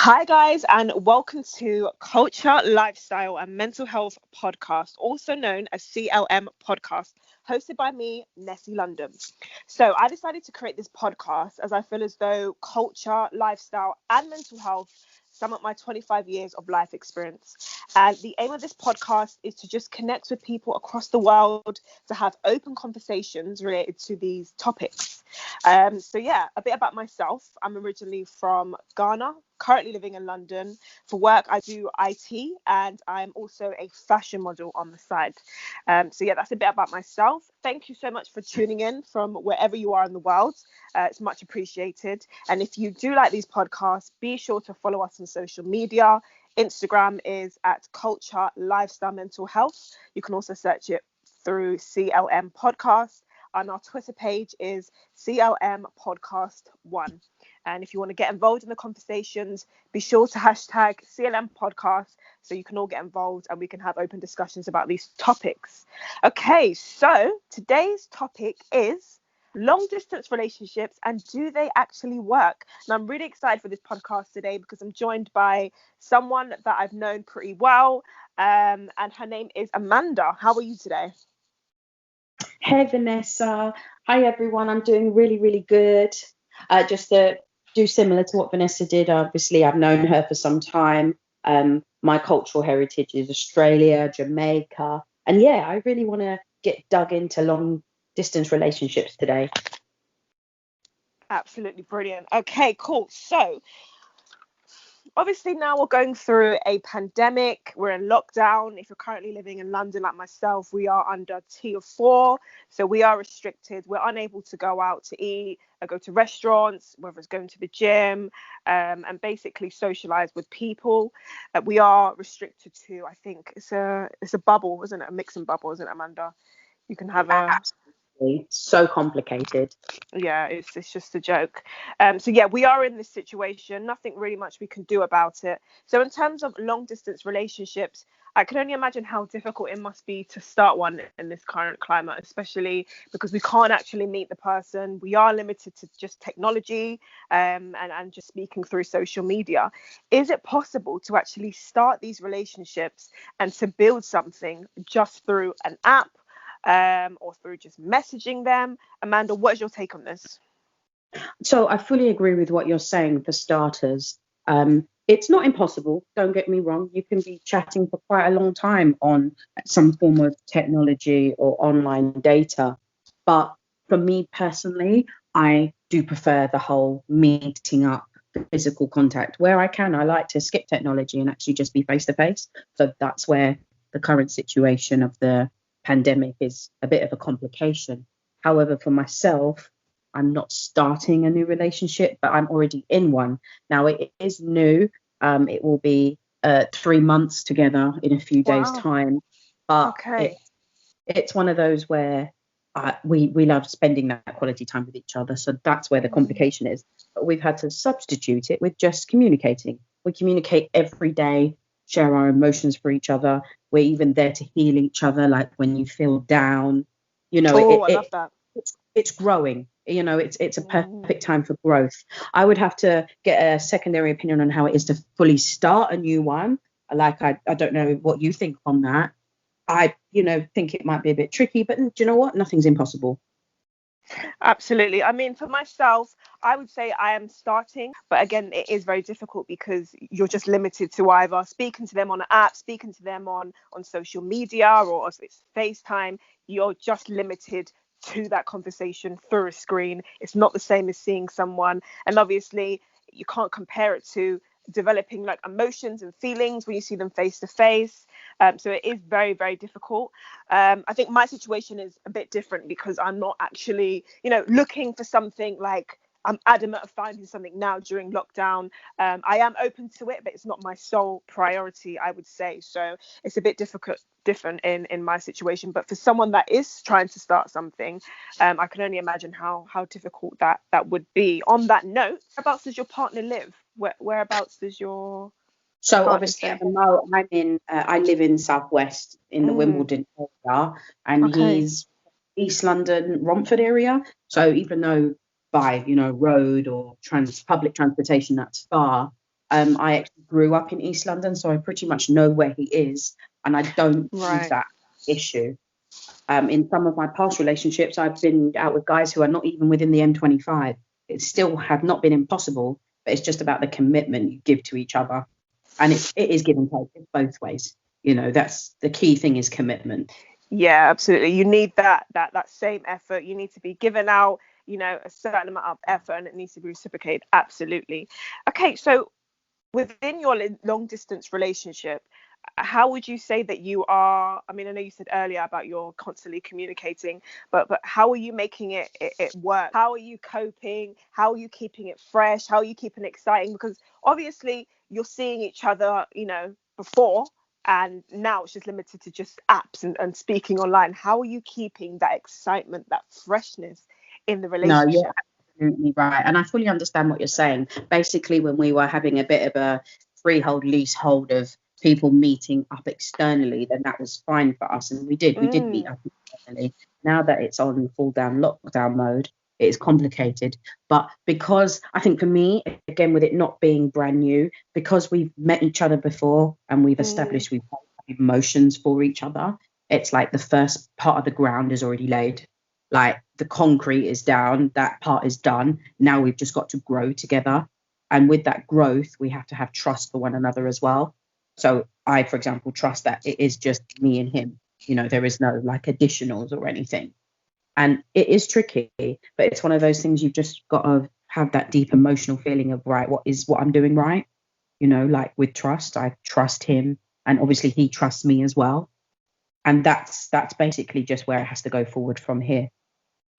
Hi, guys, and welcome to Culture, Lifestyle, and Mental Health Podcast, also known as CLM Podcast, hosted by me, Nessyldn. So, I decided to create this podcast as I feel as though culture, lifestyle, and mental health sum up my 25 years of life experience. And the aim of this podcast is to just connect with people across the world to have open conversations related to these topics. A bit about myself. I'm originally from Ghana, currently living in London. For work, I do IT, and I'm also a fashion model on the side. That's a bit about myself. Thank you so much for tuning in from wherever you are in the world. It's much appreciated. And if you do like these podcasts, be sure to follow us on social media. Instagram is at Culture, Lifestyle, Mental Health. You can also search it through CLM Podcast. And our Twitter page is CLM Podcast 1. And if you want to get involved in the conversations, be sure to hashtag CLM Podcast so you can all get involved and we can have open discussions about these topics. Okay, so today's topic is long distance relationships and do they actually work? And I'm really excited for this podcast today because I'm joined by someone that I've known pretty well, and her name is Amanda. How are you today? Hey Vanessa, hi everyone. I'm doing really, really good. Just to do similar to what Vanessa did, obviously I've known her for some time. My cultural heritage is Australia, Jamaica, and I really want to get dug into long distance relationships today. Absolutely brilliant. Okay, cool. So obviously now we're going through a pandemic. We're in lockdown. If you're currently living in London like myself, we are under tier 4. So we are restricted. We're unable to go out to eat or go to restaurants, whether it's going to the gym, and basically socialize with people. We are restricted to, I think it's a bubble, isn't it? A mixing bubble, isn't it, Amanda? You can have so complicated. Yeah, it's just a joke. We are in this situation. Nothing really much we can do about it. So in terms of long distance relationships, I can only imagine how difficult it must be to start one in this current climate, especially because we can't actually meet the person. We are limited to just technology, and just speaking through social media. Is it possible to actually start these relationships and to build something just through an app? Or through just messaging them? Amanda, what is your take on this? So I fully agree with what you're saying for starters. It's not impossible, don't get me wrong. You can be chatting for quite a long time on some form of technology or online data. But for me personally, I do prefer the whole meeting up, physical contact. Where I can, I like to skip technology and actually just be face to face. So that's where the current situation of the pandemic is a bit of a complication. However, for myself, I'm not starting a new relationship, but I'm already in one. Now it is new. It will be 3 months together in a few days' time. But it's one of those where we love spending that quality time with each other. So that's where the complication is. But we've had to substitute it with just communicating. We communicate every day, share our emotions for each other. We're even there to heal each other, like when you feel down. I love that. It's growing. It's a perfect time for growth. I would have to get a secondary opinion on how it is to fully start a new one. Like, I don't know what you think on that. I think it might be a bit tricky, but do you know what? Nothing's impossible. Absolutely. I mean, for myself, I would say I am starting, but again, it is very difficult because you're just limited to either speaking to them on an app, speaking to them on social media, or if it's FaceTime. You're just limited to that conversation through a screen. It's not the same as seeing someone, and obviously you can't compare it to developing like emotions and feelings when you see them face to face. So it is very, very difficult. I think my situation is a bit different because I'm not actually, looking for something. Like, I'm adamant of finding something now during lockdown. I am open to it, but it's not my sole priority, I would say. So it's a bit different in my situation. But for someone that is trying to start something, I can only imagine how difficult that would be. On that note, whereabouts does your partner live? Whereabouts does your So obviously at the moment I live in Southwest in the Wimbledon area, and he's East London, Romford area. So even though by road or public transportation that's far, I actually grew up in East London, so I pretty much know where he is, and I don't see Right. that issue. In some of my past relationships, I've been out with guys who are not even within the M25. It still have not been impossible, but it's just about the commitment you give to each other. And it is give and take. It's both ways. That's the key thing, is commitment. Yeah, absolutely. You need that same effort. You need to be given out, a certain amount of effort, and it needs to be reciprocated. Absolutely. Okay, so within your long distance relationship, how would you say that you are? I mean, I know you said earlier about you're constantly communicating, but how are you making it work? How are you coping? How are you keeping it fresh? How are you keeping it exciting? Because obviously you're seeing each other, before, and now it's just limited to just apps and speaking online. How are you keeping that excitement, that freshness in the No, you're relationship? absolutely right. And I fully understand what you're saying. Basically, when we were having a bit of a freehold, leasehold of people meeting up externally, then that was fine for us. And we did meet up externally. Now that it's on full down lockdown mode, it is complicated. But because I think for me, again, with it not being brand new, because we've met each other before and we've established we've had emotions for each other, it's like the first part of the ground is already laid. Like the concrete is down, that part is done. Now we've just got to grow together. And with that growth, we have to have trust for one another as well. So I, for example, trust that it is just me and him. There is no like additionals or anything. And it is tricky, but it's one of those things you've just got to have that deep emotional feeling of, right, what I'm doing right? Like with trust, I trust him, and obviously he trusts me as well. And that's basically just where it has to go forward from here.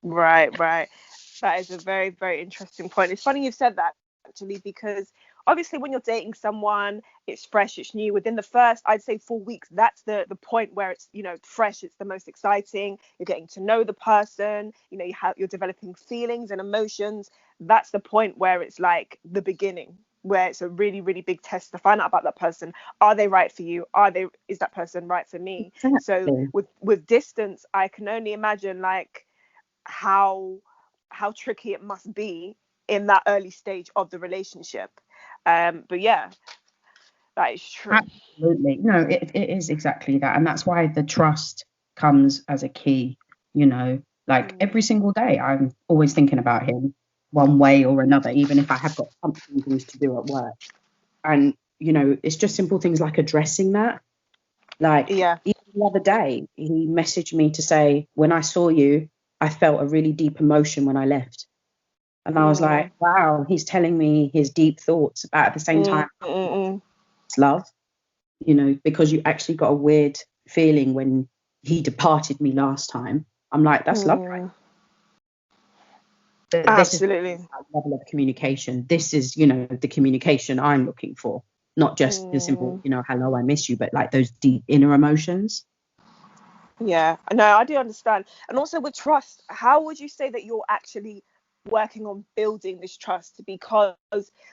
Right. That is a very, very interesting point. It's funny you've said that, actually, because obviously when you're dating someone, it's fresh, it's new. Within the first, I'd say 4 weeks, that's the point where it's, fresh, it's the most exciting. You're getting to know the person, you're developing feelings and emotions. That's the point where it's like the beginning, where it's a really, really big test to find out about that person. Are they right for you? Is that person right for me? So Exactly. with distance, I can only imagine like how tricky it must be in that early stage of the relationship. But yeah, that is true. Absolutely. No, it is exactly that. And that's why the trust comes as a key, like every single day, I'm always thinking about him one way or another, even if I have got something things to do at work. And, it's just simple things like addressing that. Like Yeah. even the other day, he messaged me to say, when I saw you, I felt a really deep emotion when I left. And I was like, Mm, wow, he's telling me his deep thoughts, but at the same mm, time, mm, mm. it's love, because you actually got a weird feeling when he departed me last time. I'm like, that's love, right? Mm. But this is Absolutely. that level of communication. This is, the communication I'm looking for, not just the simple, Mm. hello, I miss you, but like those deep inner emotions. Yeah, no, I do understand. And also with trust, how would you say that you're actually working on building this trust? Because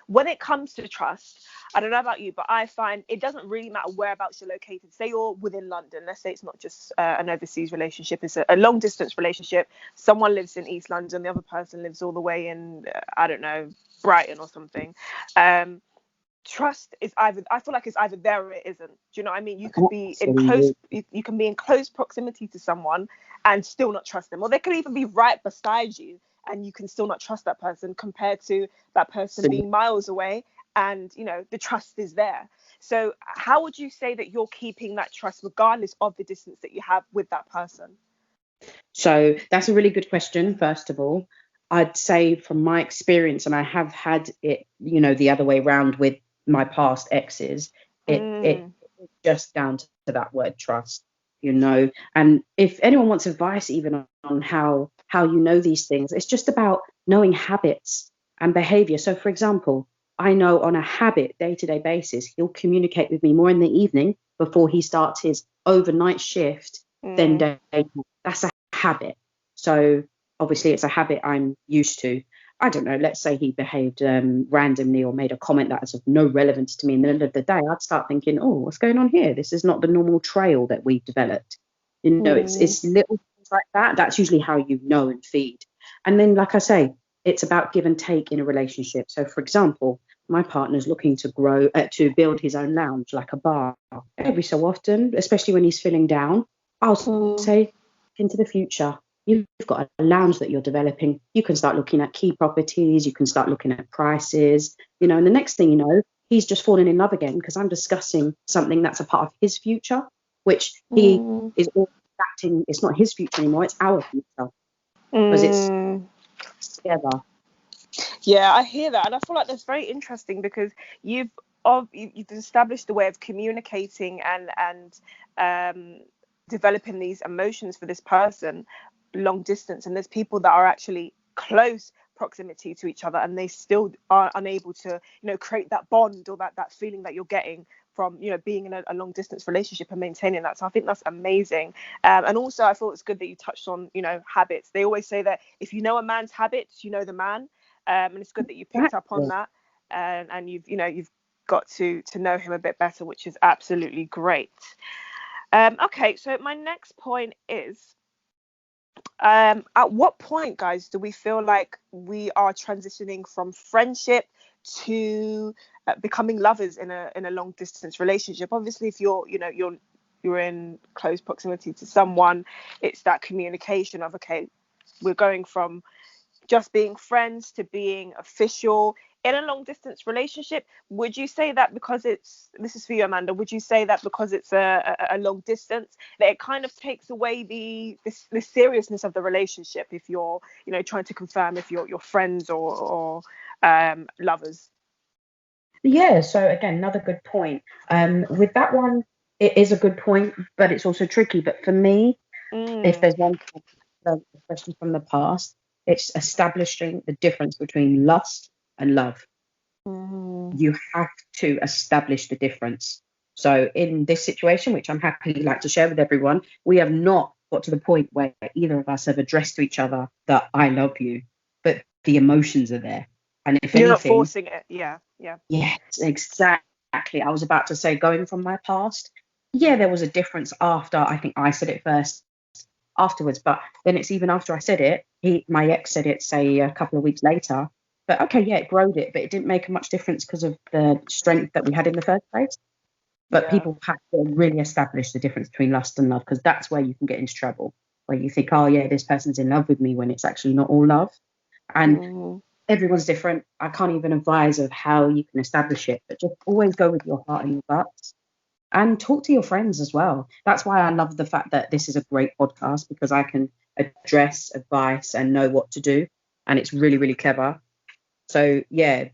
when it comes to trust, I don't know about you, but I find it doesn't really matter whereabouts you're located. Say you're within London. Let's say it's not just an overseas relationship, it's a long distance relationship. Someone lives in East London, the other person lives all the way in, I don't know, Brighton or something. Trust is either, I feel like it's either there or it isn't. Do you know what I mean? You could be in close Absolutely. you can be in close proximity to someone and still not trust them, or they could even be right beside you and you can still not trust that person, compared to that person being miles away and the trust is there. So how would you say that you're keeping that trust regardless of the distance that you have with that person? So that's a really good question. First of all, I'd say from my experience, and I have had it, the other way around with my past exes, it Mm, just down to that word trust, And if anyone wants advice, even on how these things, it's just about knowing habits and behavior. So, for example, I know on a habit day-to-day basis, he'll communicate with me more in the evening before he starts his overnight shift than mm, day. That's a habit. So obviously it's a habit I'm used to. I don't know, let's say he behaved randomly or made a comment that has of no relevance to me. In the end of the day, I'd start thinking, oh, what's going on here? This is not the normal trail that we've developed. mm, It's little things like that. That's usually how you know and feed. And then, like I say, it's about give and take in a relationship. So, for example, my partner's looking to grow, to build his own lounge, like a bar. Every so often, especially when he's feeling down, I'll say, into the future, you've got a lounge that you're developing. You can start looking at key properties. You can start looking at prices, and the next thing you know, he's just fallen in love again because I'm discussing something that's a part of his future, which he is all acting. It's not his future anymore. It's our future because it's together. Yeah, I hear that, and I feel like that's very interesting because you've established a way of communicating and developing these emotions for this person long distance, and there's people that are actually close proximity to each other and they still are unable to create that bond or that feeling that you're getting from being in a long distance relationship and maintaining that. So I think that's amazing. And also I thought it's good that you touched on habits. They always say that if you know a man's habits, you know the man. And it's good that you picked up on that, and you've got to know him a bit better, which is absolutely great. Okay, so my next point is, at what point, guys, do we feel like we are transitioning from friendship to becoming lovers in a long distance relationship? Obviously, if you're in close proximity to someone, it's that communication of, okay, we're going from just being friends to being official. In a long distance relationship, would you say that because this is for you, Amanda, would you say that because it's a long distance, that it kind of takes away the seriousness of the relationship if you're trying to confirm if you're friends or lovers? Yeah, so again, another good point. With that one, it is a good point, but it's also tricky. But for me, if there's one, especially from the past, it's establishing the difference between lust and love. You have to establish the difference. So in this situation, which I'm happy like to share with everyone, we have not got to the point where either of us have addressed to each other that I love you, but the emotions are there. And if you're anything, not forcing it. Yeah. Yes, exactly. I was about to say, going from my past, there was a difference after I think I said it first, afterwards, but then it's even after I said it, my ex said it, say, a couple of weeks later. But okay, it growed it, but it didn't make much difference because of the strength that we had in the first place. But people have to really establish the difference between lust and love, because that's where you can get into trouble, where you think, oh yeah, this person's in love with me, when it's actually not all love. And everyone's different. I can't even advise of how you can establish it, but just always go with your heart and your guts. And talk to your friends as well. That's why I love the fact that this is a great podcast, because I can address advice and know what to do. And it's really, really clever. So,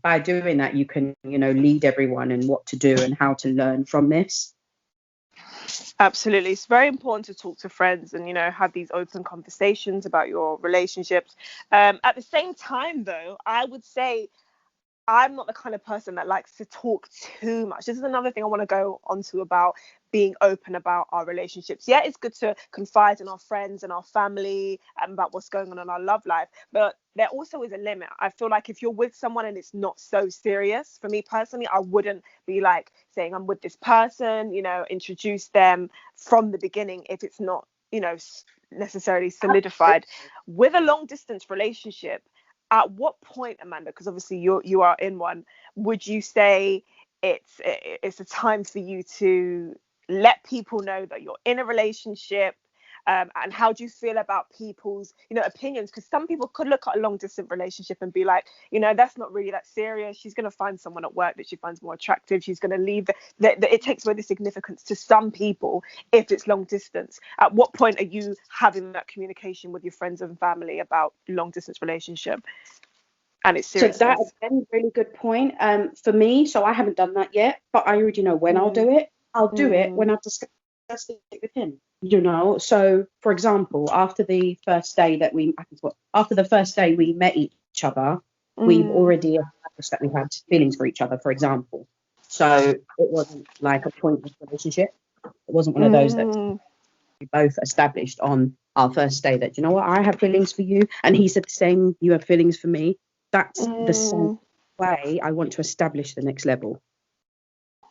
by doing that, you can, lead everyone in what to do and how to learn from this. Absolutely. It's very important to talk to friends and, have these open conversations about your relationships. At the same time, though, I would say I'm not the kind of person that likes to talk too much. This is another thing I want to go onto about being open about our relationships. Yeah, it's good to confide in our friends and our family and about what's going on in our love life, but there also is a limit. I feel like if you're with someone and it's not so serious, for me personally, I wouldn't be like saying I'm with this person, introduce them from the beginning if it's not, necessarily solidified. With a long distance relationship, at what point, Amanda, because obviously you are in one, would you say it's a time for you to let people know that you're in a relationship? And how do you feel about people's opinions? Because some people could look at a long distance relationship and be like, that's not really that serious. She's going to find someone at work that she finds more attractive. She's going to leave. It takes away the significance to some people if it's long distance. At what point are you having that communication with your friends and family about long distance relationship and its seriousness? So that's a really good point. For me, so I haven't done that yet, but I already know when I'll do it. I'll do it when I've discussed it with him. So for example, after the first day we met each other, we've already established that we had feelings for each other, for example. So it wasn't like a pointless relationship. It wasn't one of those that we both established on our first day that, I have feelings for you, and he said the same, you have feelings for me. That's the same way I want to establish the next level.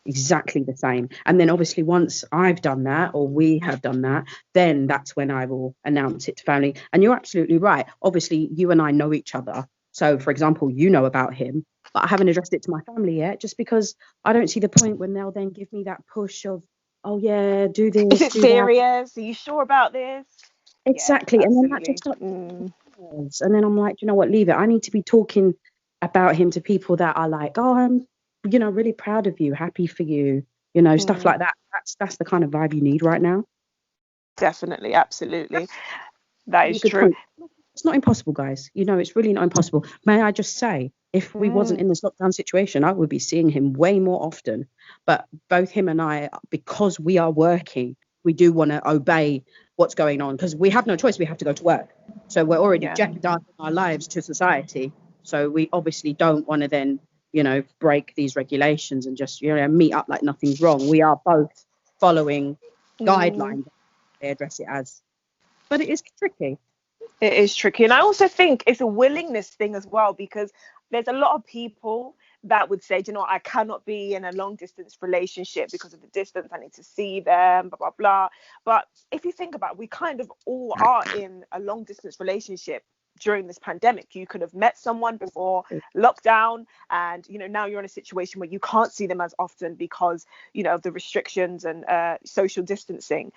Exactly the same. And then obviously once I've done that, or we have done that, then that's when I will announce it to family. And you're absolutely right. Obviously you and I know each other. So for example, you know about him, but I haven't addressed it to my family yet, just because I don't see the point when they'll then give me that push of, oh yeah, do Is this, it do that. serious? Are you sure about this? Yeah, Exactly. And then that just absolutely. starts, and then I'm like, you know what, leave it. I need to be talking about him to people that are like, oh, I'm, really proud of you, happy for you, stuff like that. That's the kind of vibe you need right now. Definitely, absolutely. That Really is good true. point. It's not impossible, guys. It's really not impossible. May I just say, if we wasn't in this lockdown situation, I would be seeing him way more often. But both him and I, because we are working, we do want to obey what's going on, because we have no choice. We have to go to work. So we're already jeopardizing our lives to society. So we obviously don't want to then, break these regulations and just, meet up like nothing's wrong. We are both following guidelines, they address it as. But it is tricky. It is tricky. And I also think it's a willingness thing as well, because there's a lot of people that would say, "Do you know what, I cannot be in a long distance relationship because of the distance. I need to see them, blah, blah, blah." But if you think about it, we kind of all are in a long distance relationship during this pandemic. You could have met someone before lockdown, and now you're in a situation where you can't see them as often because of the restrictions and social distancing.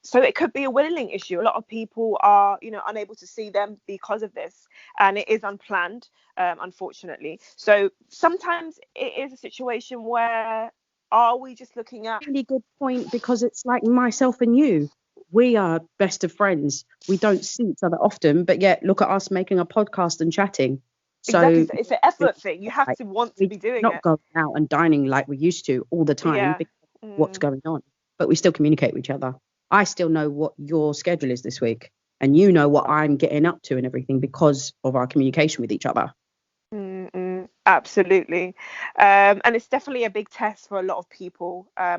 So it could be a willing issue. A lot of people are unable to see them because of this, and it is unplanned, unfortunately. So sometimes it is a situation where, are we just looking at really good point, because it's like myself and you, we are best of friends, we don't see each other often, but yet look at us making a podcast and chatting. So exactly, it's an effort thing. You have to want to we be doing not it. going out and dining like we used to all the time because of what's going on, but we still communicate with each other. I still know what your schedule is this week, and you know what I'm getting up to and everything because of our communication with each other. Absolutely. And it's definitely a big test for a lot of people. I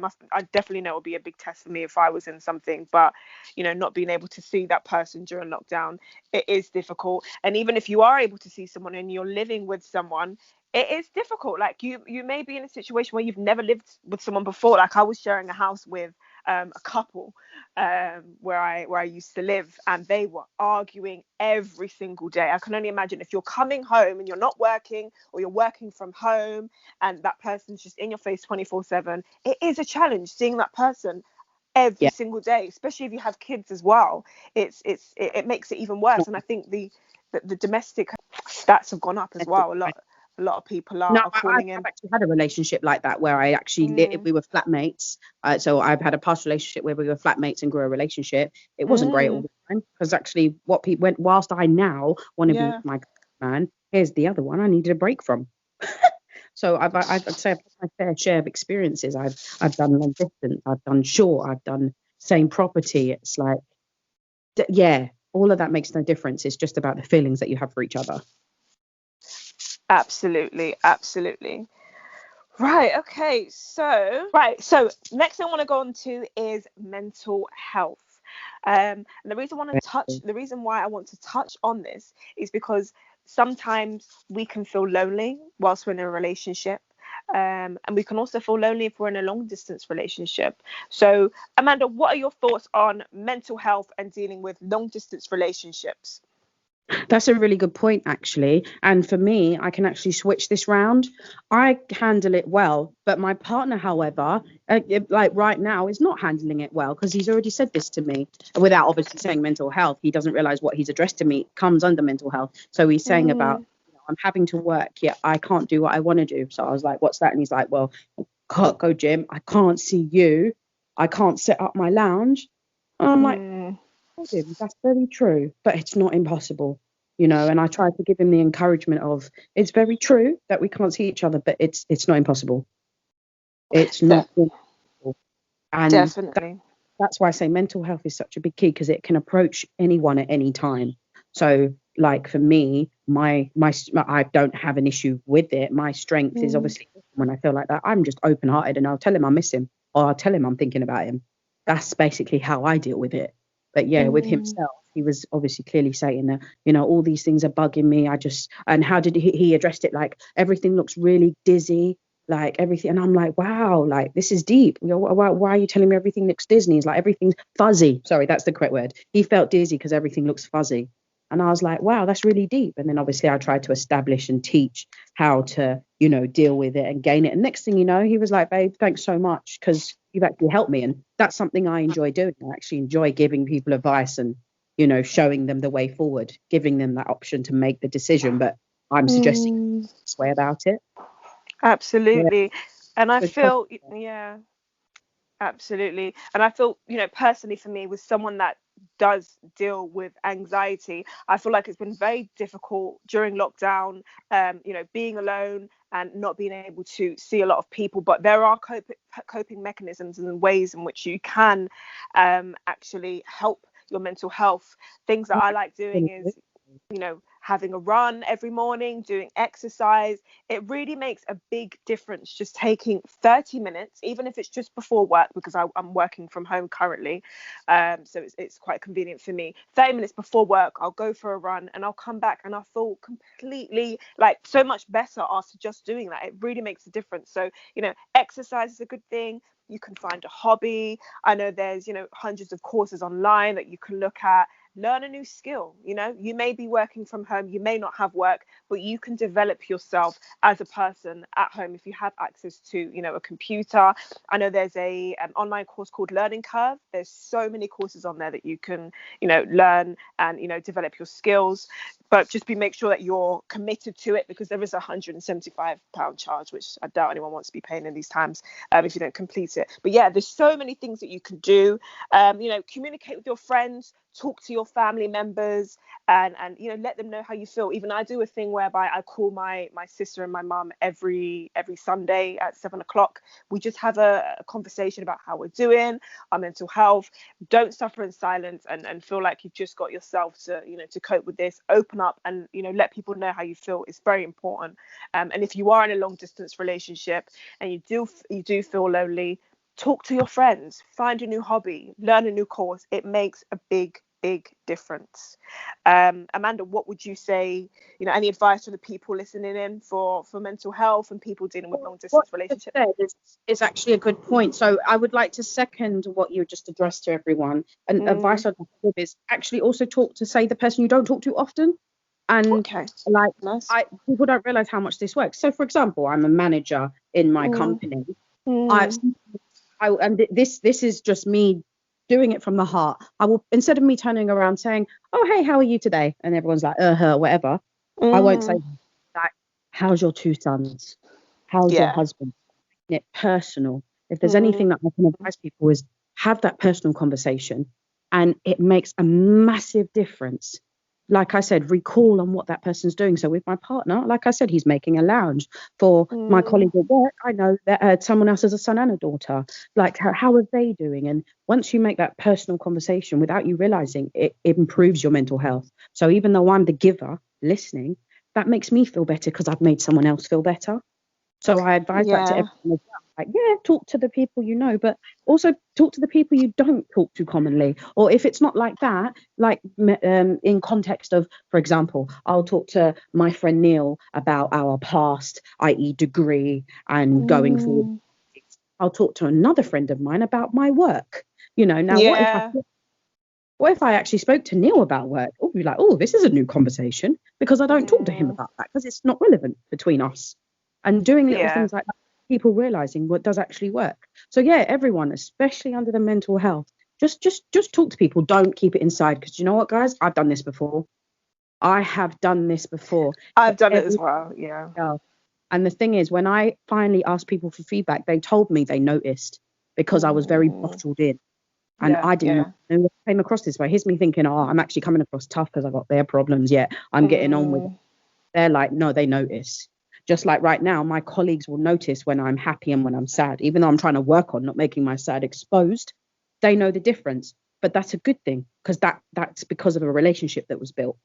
definitely know it would be a big test for me if I was in something, but not being able to see that person during lockdown, it is difficult. And even if you are able to see someone and you're living with someone, it is difficult. Like you may be in a situation where you've never lived with someone before. Like I was sharing a house with a couple where I used to live, and they were arguing every single day. I can only imagine if you're coming home and you're not working, or you're working from home, and that person's just in your face 24/7. It is a challenge seeing that person every single day, especially if you have kids as well. It makes it even worse. And I think the domestic stats have gone up as well. A lot of people are calling in. I've actually had a relationship like that where I actually we were flatmates. So I've had a past relationship where we were flatmates and grew a relationship. It wasn't great all the time, because actually what people went, whilst I now want to be with my man, here's the other one I needed a break from. So I'd say I've had my fair share of experiences. I've done long distance, I've done short, I've done same property. It's like, all of that makes no difference. It's just about the feelings that you have for each other. Absolutely. Right. Okay. So next thing I want to go on to is mental health. And the reason why I want to touch on this is because sometimes we can feel lonely whilst we're in a relationship. And we can also feel lonely if we're in a long distance relationship. So, Amanda, what are your thoughts on mental health and dealing with long distance relationships? That's a really good point, actually. And for me, I can actually switch this round. I handle it well, but my partner, however, like right now, is not handling it well, because he's already said this to me without obviously saying mental health. He doesn't realize what he's addressed to me comes under mental health. So he's saying about, I'm having to work, yet I can't do what I want to do. So I was like, what's that? And he's like, well, I can't go gym. I can't see you. I can't set up my lounge. And I'm like, that's very true, but it's not impossible, and I try to give him the encouragement of, it's very true that we can't see each other, but it's not impossible. It's not impossible. And definitely. That's why I say mental health is such a big key, because it can approach anyone at any time. So like for me, my I don't have an issue with it. My strength is obviously when I feel like that, I'm just open hearted, and I'll tell him I miss him, or I'll tell him I'm thinking about him. That's basically how I deal with it. But with himself, he was obviously clearly saying that, all these things are bugging me. And how did he addressed it? Like, everything looks really dizzy, like everything. And I'm like, wow, like this is deep. Why are you telling me everything looks dizzy? He's like, everything's fuzzy. Sorry, that's the correct word. He felt dizzy because everything looks fuzzy. And I was like, wow, that's really deep. And then obviously I tried to establish and teach how to, deal with it and gain it. And next thing you know, he was like, babe, thanks so much, because you've actually helped me. And that's something I enjoy doing. I actually enjoy giving people advice and, showing them the way forward, giving them that option to make the decision. But I'm suggesting this way about it. Absolutely. Yeah. And I So feel, yeah, absolutely. And I feel, personally for me, with someone that does deal with anxiety, I feel like it's been very difficult during lockdown, being alone and not being able to see a lot of people. But there are coping mechanisms and ways in which you can actually help your mental health. Things that I like doing is, having a run every morning, doing exercise. It really makes a big difference just taking 30 minutes, even if it's just before work, because I'm working from home currently. So it's quite convenient for me. 30 minutes before work, I'll go for a run and I'll come back and I feel completely like so much better after just doing that. It really makes a difference. So, exercise is a good thing. You can find a hobby. I know there's, hundreds of courses online that you can look at. Learn a new skill. You may be working from home, you may not have work, but you can develop yourself as a person at home if you have access to, a computer. I know there's an online course called Learning Curve. There's so many courses on there that you can, learn and, develop your skills. But just make sure that you're committed to it, because there is a £175 charge, which I doubt anyone wants to be paying in these times if you don't complete it. But yeah, there's so many things that you can do. Communicate with your friends, talk to your family members, and let them know how you feel. Even I do a thing whereby I call my sister and my mum every Sunday at 7:00. We just have a conversation about how we're doing, our mental health. Don't suffer in silence and feel like you've just got yourself to cope with this. Open up and let people know how you feel. It's very important. And if you are in a long distance relationship and you do feel lonely, talk to your friends, find a new hobby, learn a new course. It makes a big difference. Amanda, what would you say, any advice for the people listening in for mental health and people dealing with long distance relationships? What you said is actually a good point. So I would like to second what you just addressed to everyone. And advice I'd give is actually also talk to, say, the person you don't talk to often. And Nice. People don't realize how much this works. So for example, I'm a manager in my company. This is just me doing it from the heart. I will, instead of me turning around saying, oh, hey, how are you today? And everyone's like, whatever. I won't say that. How's your 2 sons? How's your husband? It personal. If there's anything that I can advise people is have that personal conversation, and it makes a massive difference. Like I said, recall on what that person's doing. So with my partner, like I said, he's making a lounge. For my colleague at work, I know that someone else has a son and a daughter. Like, how are they doing? And once you make that personal conversation without you realizing, it improves your mental health. So even though I'm the giver listening, that makes me feel better because I've made someone else feel better. So I advise that to everyone as well. Like, talk to the people you know, but also talk to the people you don't talk to commonly. Or if it's not like that, like in context of, for example, I'll talk to my friend Neil about our past, i.e. degree and going forward. I'll talk to another friend of mine about my work. Now what if I actually spoke to Neil about work? Oh, be like, oh, this is a new conversation, because I don't talk to him about that because it's not relevant between us. And doing little things like that, people realizing what does actually work. So everyone, especially under the mental health, just talk to people. Don't keep it inside, because you know what, guys, I've done this before. I've done it as well. Yeah. And the thing is, when I finally asked people for feedback, they told me they noticed, because I was very bottled in. And I didn't know what came across this way. Here's me thinking, I'm actually coming across tough because I've got their problems, yet I'm getting on with it. They're like, no, they notice. Just like right now, my colleagues will notice when I'm happy and when I'm sad, even though I'm trying to work on not making my sad exposed. They know the difference, but that's a good thing, because that's because of a relationship that was built.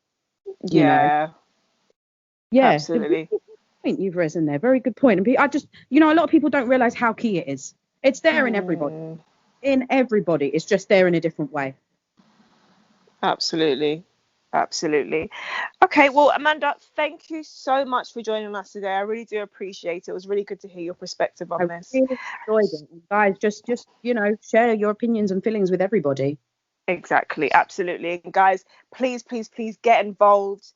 Absolutely. Good point you've raised in there. Very good point. And I just, a lot of people don't realize how key it is. It's there in everybody. It's just there in a different way. Absolutely. Okay, well, Amanda, thank you so much for joining us today. I really do appreciate it. It was really good to hear your perspective on this. I really enjoyed it. Guys, just share your opinions and feelings with everybody. Exactly, absolutely. And guys, please, please, please get involved.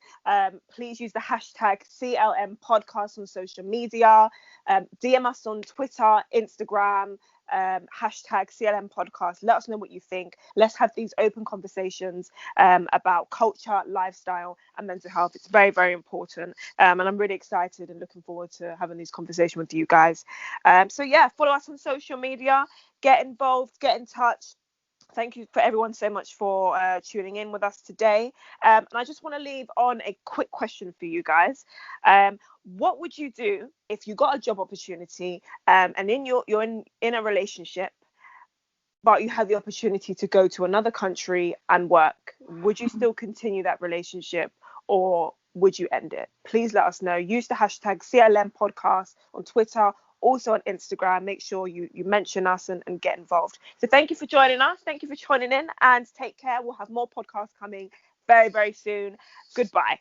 Please use the hashtag CLM podcast on social media. DM us on Twitter, Instagram, hashtag CLM podcast. Let us know what you think. Let's have these open conversations about culture, lifestyle, and mental health. It's very, very important. And I'm really excited and looking forward to having these conversations with you guys. So yeah, follow us on social media, get involved, get in touch. Thank you for everyone so much for tuning in with us today. And I just want to leave on a quick question for you guys. What would you do if you got a job opportunity and you're in a relationship, but you have the opportunity to go to another country and work? Would you still continue that relationship, or would you end it? Please let us know. Use the hashtag CLM podcast on Twitter, also on Instagram. Make sure you mention us and get involved. So thank you for joining us. Thank you for joining in, and take care. We'll have more podcasts coming very, very soon. Goodbye.